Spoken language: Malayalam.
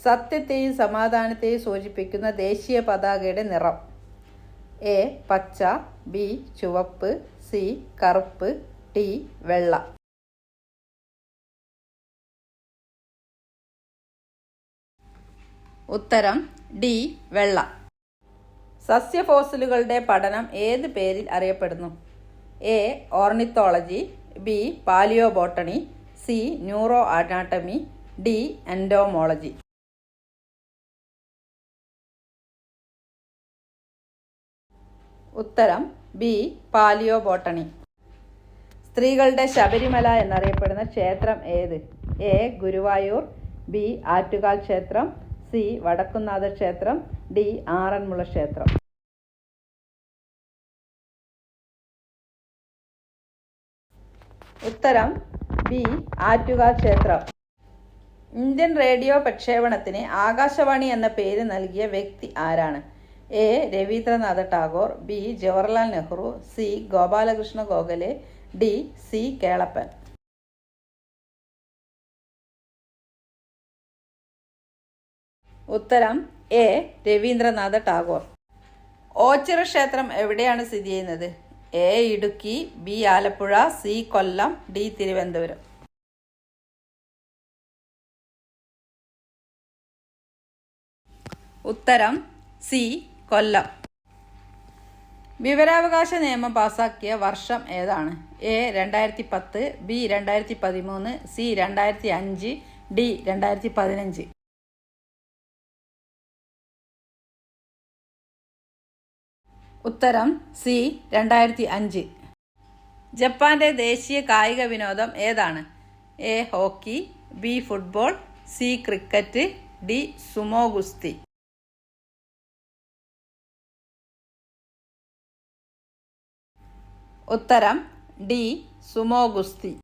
സത്യത്തെയും സമാധാനത്തെയും സൂചിപ്പിക്കുന്ന ദേശീയ പതാകയുടെ നിറം? എ പച്ച, ബി ചുവപ്പ്, സി കറുപ്പ്, ഡി വെള്ള. ഉത്തരം ഡി വെള്ള. സസ്യഫോസിലുകളുടെ പഠനം ഏത് പേരിൽ അറിയപ്പെടുന്നു? A ornithology, B palaeobotany, C neuro anatomy, D entomology. ഉത്തരം ബി പാലിയോബോട്ടണി. സ്ത്രീകളുടെ ശബരിമല എന്നറിയപ്പെടുന്ന ക്ഷേത്രം ഏത്? എ ഗുരുവായൂർ, ബി ആറ്റുകാൽ ക്ഷേത്രം, സി വടക്കുംനാഥ ക്ഷേത്രം, ഡി ആറന്മുള ക്ഷേത്രം. ഉത്തരം ബി ആറ്റുകാൽ ക്ഷേത്രം. ഇന്ത്യൻ റേഡിയോ പ്രക്ഷേപണത്തിന് ആകാശവാണി എന്ന പേര് നൽകിയ വ്യക്തി ആരാണ്? A Rabindranath Tagore, B Jawaharlal Nehru, C Gopalakrishna Gokhale, D C Kelappan. ഉത്തരം എ രവീന്ദ്രനാഥ ടാഗോർ. ഓച്ചിറ ക്ഷേത്രം എവിടെയാണ് സ്ഥിതി ചെയ്യുന്നത്? A Idukki, B Alappuzha, C Kollam, D Thiruvananthapuram. ഉത്തരം സി കൊല്ലം. വിവരാവകാശ നിയമം പാസാക്കിയ വർഷം ഏതാണ്? A 2010, B 2013, C 2005, D 2015. ഉത്തരം സി 2005. ജപ്പാന്റെ ദേശീയ കായിക വിനോദം ഏതാണ്? A hockey, B football, C cricket, D sumo ഗുസ്തി. ഉത്തരം ഡി സുമോ ഗുസ്തി.